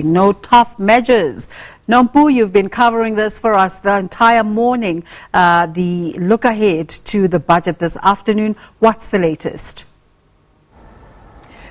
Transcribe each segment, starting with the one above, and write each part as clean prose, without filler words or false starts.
No tough measures. Nompu, you've been covering this for us the entire morning. The look ahead to the budget this afternoon. What's the latest?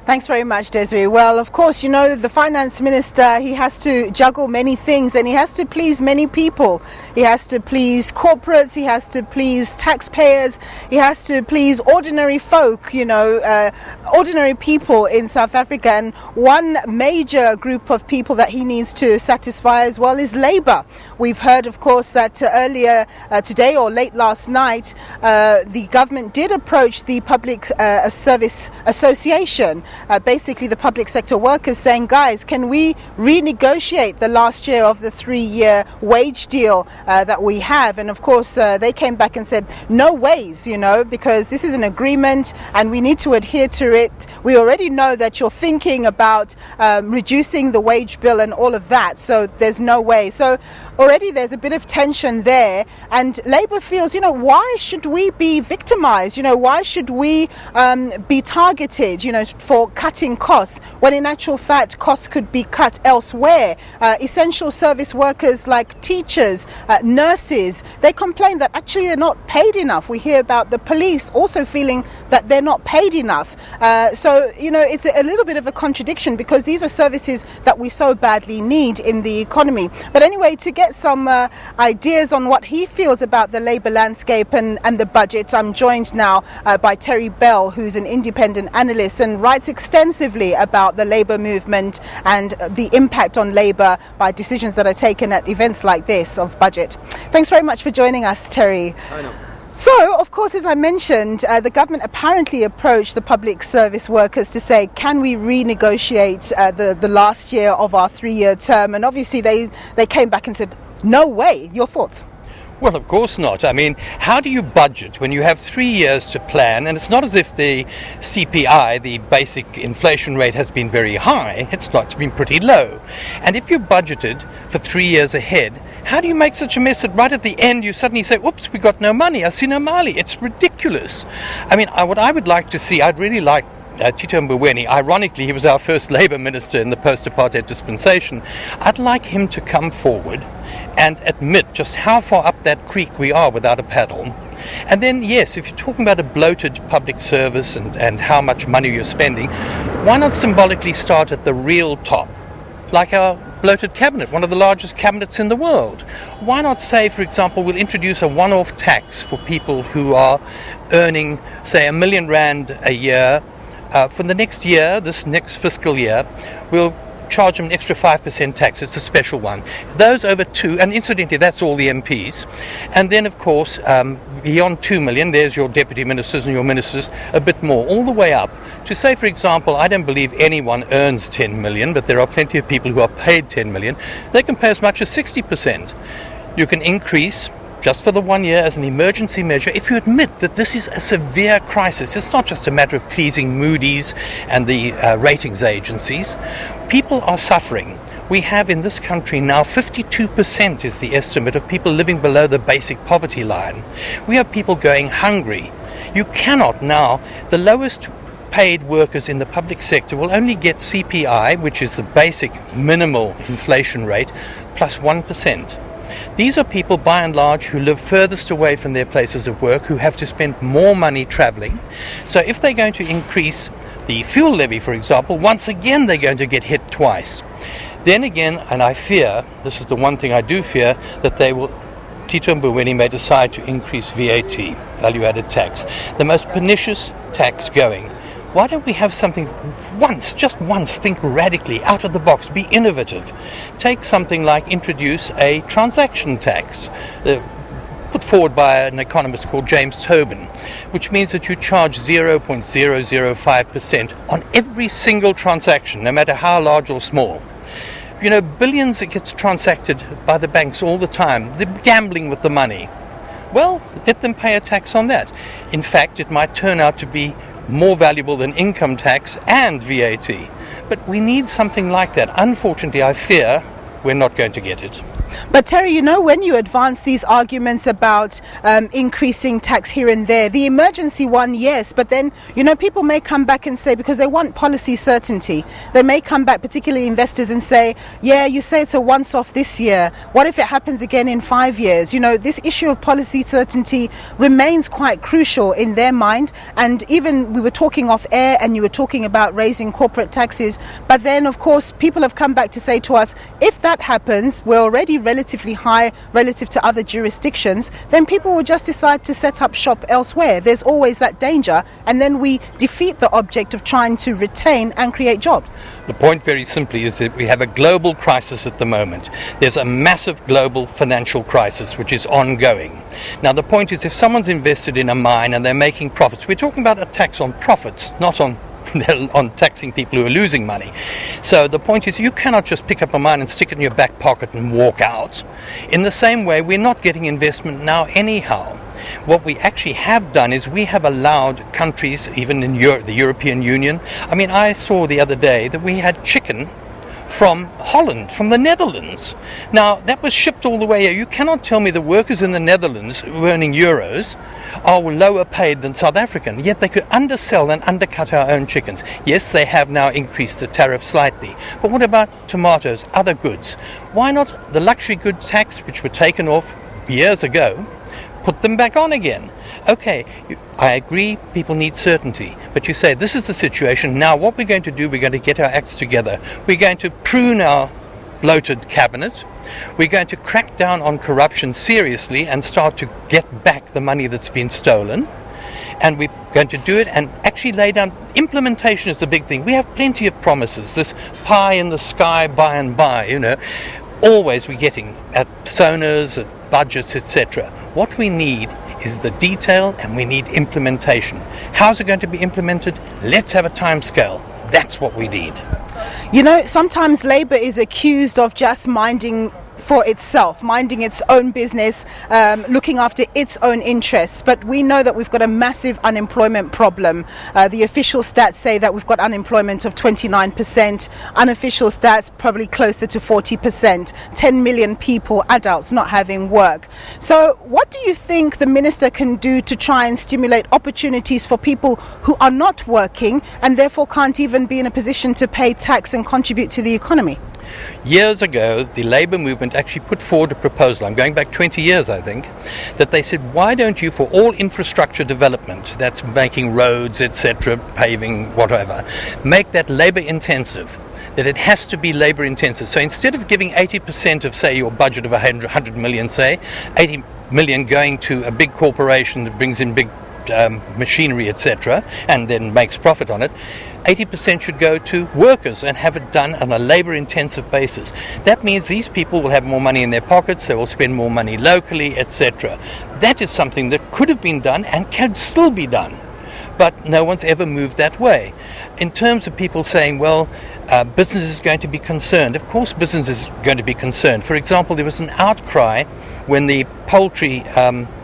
Thanks very much, Desiree. Well, of course, you know, the Finance Minister, he has to juggle many things and he has to please many people. He has to please corporates, he has to please taxpayers, he has to please ordinary folk, you know, ordinary people in South Africa. And one major group of people that he needs to satisfy as well is Labour. We've heard, of course, that earlier today or late last night, the government did approach the Public Service Association, basically the public sector workers, saying, guys, can we renegotiate the last year of the 3-year wage deal that we have? And of course they came back and said, no ways, you know, because this is an agreement and we need to adhere to it. We already know that you're thinking about reducing the wage bill and all of that, so there's no way. So already there's a bit of tension there, and Labour feels, you know, why should we be victimized? You know, why should we be targeted, you know, for cutting costs, when in actual fact costs could be cut elsewhere? Essential service workers like teachers, nurses, they complain that actually they're not paid enough. We hear about the police also feeling that they're not paid enough. So, you know, it's a little bit of a contradiction, because these are services that we so badly need in the economy. But anyway, to get some ideas on what he feels about the Labour landscape and the budget, I'm joined now by Terry Bell, who's an independent analyst and writes extensively about the Labour movement and the impact on Labour by decisions that are taken at events like this of budget. Thanks very much for joining us, Terry. I know. So, of course, as I mentioned, the government apparently approached the public service workers to say, can we renegotiate the last year of our 3-year term? And obviously they came back and said, no way. Your thoughts? Well, of course not. I mean, how do you budget when you have 3 years to plan? And it's not as if the CPI, the basic inflation rate, has been very high. It's not, it's been pretty low. And if you budgeted for 3 years ahead, how do you make such a mess that right at the end you suddenly say, oops, we got no money, Asina Mali? It's ridiculous. I mean, what I would like to see, I'd really like Tito Mboweni, ironically, he was our first Labour Minister in the post-apartheid dispensation. I'd like him to come forward and admit just how far up that creek we are without a paddle. And then, yes, if you're talking about a bloated public service and how much money you're spending, why not symbolically start at the real top, like our bloated cabinet, one of the largest cabinets in the world? Why not say, for example, we'll introduce a one-off tax for people who are earning, say, R1 million a year. For the next year, this next fiscal year, we'll charge them an extra 5% tax. It's a special one. Those over 2, and incidentally, that's all the MPs. And then, of course, beyond 2 million, there's your deputy ministers and your ministers, a bit more, all the way up. To say, for example, I don't believe anyone earns 10 million, but there are plenty of people who are paid 10 million. They can pay as much as 60%. You can increase just for the 1 year as an emergency measure, if you admit that this is a severe crisis. It's not just a matter of pleasing Moody's and the ratings agencies. People are suffering. We have in this country now 52% is the estimate of people living below the basic poverty line. We have people going hungry. You cannot now, the lowest paid workers in the public sector will only get CPI, which is the basic minimal inflation rate, plus 1%. These are people, by and large, who live furthest away from their places of work, who have to spend more money travelling. So if they're going to increase the fuel levy, for example, once again they're going to get hit twice. Then again, and I fear, this is the one thing I do fear, that Tito Mboweni may decide to increase VAT, value-added tax, the most pernicious tax going. Why don't we have something once, just once, think radically, out of the box, be innovative. Take something like introduce a transaction tax, put forward by an economist called James Tobin, which means that you charge 0.005% on every single transaction, no matter how large or small. You know, billions that gets transacted by the banks all the time. They're gambling with the money. Well, let them pay a tax on that. In fact, it might turn out to be more valuable than income tax and VAT. But we need something like that. Unfortunately, I fear we're not going to get it. But Terry, you know, when you advance these arguments about increasing tax here and there, the emergency one, yes, but then, you know, people may come back and say, because they want policy certainty, they may come back, particularly investors, and say, yeah, you say it's a once-off this year. What if it happens again in 5 years? You know, this issue of policy certainty remains quite crucial in their mind. And even we were talking off air and you were talking about raising corporate taxes. But then, of course, people have come back to say to us, if that happens, we're already relatively high relative to other jurisdictions, then people will just decide to set up shop elsewhere. There's always that danger, and then we defeat the object of trying to retain and create jobs. The point very simply is that we have a global crisis at the moment. There's a massive global financial crisis which is ongoing. Now the point is, if someone's invested in a mine and they're making profits, we're talking about a tax on profits, not on taxing people who are losing money. So the point is, you cannot just pick up a mine and stick it in your back pocket and walk out. In the same way, we're not getting investment now anyhow. What we actually have done is we have allowed countries, even in the European Union. I mean, I saw the other day that we had chicken from Holland, from the Netherlands. Now, that was shipped all the way here. You cannot tell me the workers in the Netherlands who are earning euros are lower paid than South African, yet they could undersell and undercut our own chickens. Yes, they have now increased the tariff slightly, but what about tomatoes, other goods? Why not the luxury goods tax, which were taken off years ago, put them back on again? Okay, I agree, people need certainty, but you say this is the situation. Now what we're going to do, we're going to get our acts together. We're going to prune our bloated cabinet. We're going to crack down on corruption seriously and start to get back the money that's been stolen. And we're going to do it and actually lay down. Implementation is the big thing. We have plenty of promises. This pie in the sky by and by, you know. Always we're getting at personas, at budgets, etc. What we need is the detail, and we need implementation. How's it going to be implemented? Let's have a time scale. That's what we need. You know, sometimes Labour is accused of just minding for itself, minding its own business, looking after its own interests. But we know that we've got a massive unemployment problem. The official stats say that we've got unemployment of 29%. Unofficial stats probably closer to 40%. 10 million people, adults, not having work. So what do you think the minister can do to try and stimulate opportunities for people who are not working and therefore can't even be in a position to pay tax and contribute to the economy? Years ago, the Labour movement actually put forward a proposal, I'm going back 20 years I think, that they said, why don't you, for all infrastructure development, that's making roads, etc., paving, whatever, make that labour intensive, that it has to be labour intensive. So instead of giving 80% of, say, your budget of 100 million, say, 80 million going to a big corporation that brings in big machinery, etc., and then makes profit on it, 80% should go to workers and have it done on a labour-intensive basis. That means these people will have more money in their pockets, they will spend more money locally, etc. That is something that could have been done and can still be done, but no one's ever moved that way. In terms of people saying, well, business is going to be concerned. Of course business is going to be concerned. For example, there was an outcry when the poultry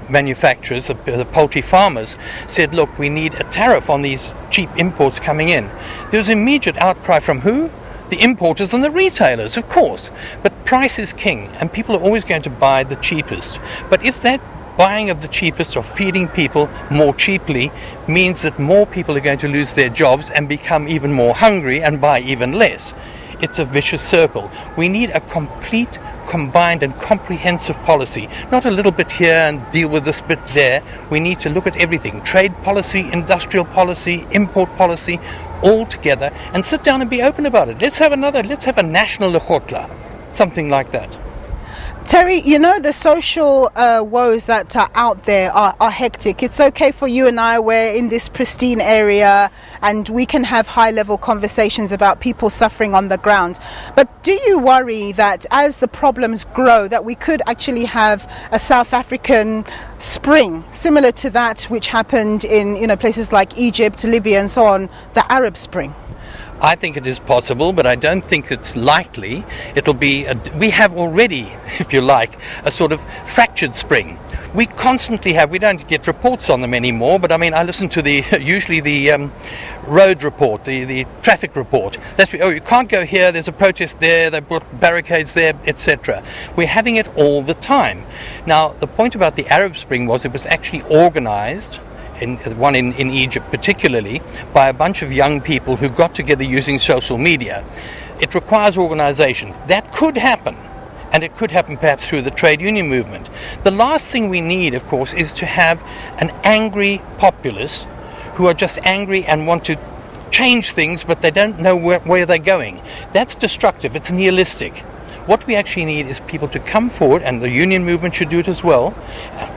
manufacturers, the poultry farmers, said, look, we need a tariff on these cheap imports coming in. There was immediate outcry from who? The importers and the retailers, of course. But price is king, and people are always going to buy the cheapest. But if that buying of the cheapest or feeding people more cheaply means that more people are going to lose their jobs and become even more hungry and buy even less, it's a vicious circle. We need a complete, combined and comprehensive policy, not a little bit here and deal with this bit there. We need to look at everything, trade policy, industrial policy, import policy, all together, and sit down and be open about it. Let's have a national lekgotla, something like that. Terry, you know, the social woes that are out there are hectic. It's okay for you and I, we're in this pristine area and we can have high-level conversations about people suffering on the ground. But do you worry that as the problems grow, that we could actually have a South African spring, similar to that which happened in, you know, places like Egypt, Libya and so on, the Arab Spring? I think it is possible, but I don't think it's likely. It'll be, we have already, if you like, a sort of fractured spring. we constantly have, we don't get reports on them anymore, but I mean, I listen to usually the road report, the traffic report. That's, oh, you can't go here, there's a protest there, they've put barricades there, etc. We're having it all the time. Now, the point about the Arab Spring was it was actually organized, one in Egypt particularly, by a bunch of young people who got together using social media. It requires organization. That could happen. And it could happen perhaps through the trade union movement. The last thing we need, of course, is to have an angry populace who are just angry and want to change things, but they don't know where they're going. That's destructive. It's nihilistic. What we actually need is people to come forward, and the union movement should do it as well.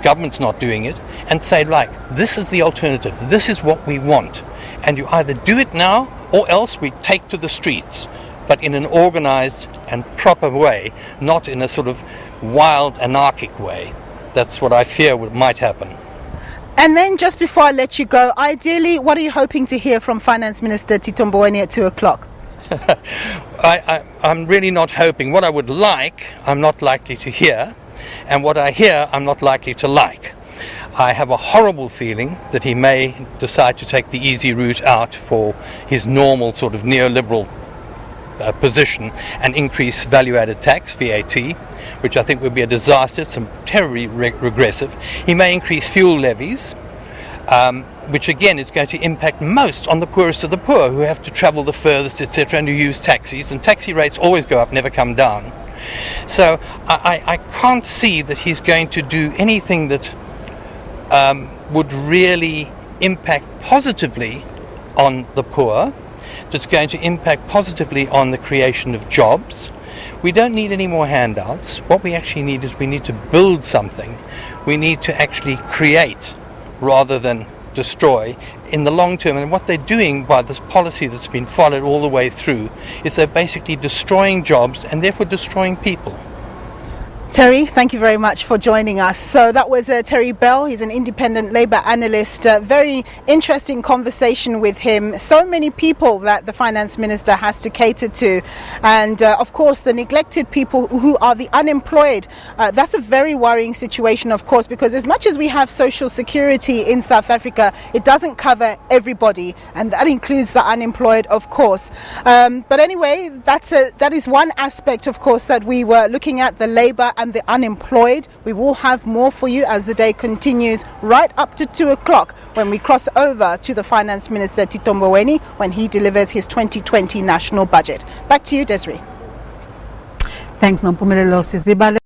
Government's not doing it, and say, like, this is the alternative. This is what we want. And you either do it now, or else we take to the streets, but in an organized and proper way, not in a sort of wild, anarchic way. That's what I fear might happen. And then just before I let you go, ideally, what are you hoping to hear from Finance Minister Tito Mboweni at 2 o'clock? I'm really not hoping. What I would like, I'm not likely to hear, and what I hear, I'm not likely to like. I have a horrible feeling that he may decide to take the easy route out for his normal sort of neoliberal position and increase value-added tax, VAT, which I think would be a disaster. It's terribly regressive. He may increase fuel levies, which again is going to impact most on the poorest of the poor, who have to travel the furthest, etc., and who use taxis, and taxi rates always go up, never come down. So I can't see that he's going to do anything that would really impact positively on the poor, that's going to impact positively on the creation of jobs. We don't need any more handouts. What we actually need is we need to build something. We need to actually create rather than destroy in the long term. And what they're doing by this policy that's been followed all the way through is they're basically destroying jobs and therefore destroying people. Terry, thank you very much for joining us. So that was Terry Bell. He's an independent Labour analyst. Very interesting conversation with him. So many people that the Finance Minister has to cater to. And of course, the neglected people who are the unemployed. That's a very worrying situation, of course, because as much as we have social security in South Africa, it doesn't cover everybody. And that includes the unemployed, of course. But anyway, that is one aspect, of course, that we were looking at, the Labour and the unemployed. We will have more for you as the day continues right up to 2 o'clock when we cross over to the Finance Minister Tito Mboweni when he delivers his 2020 national budget. Back to you, Desiree. Thanks, Nompumelelo Siziba.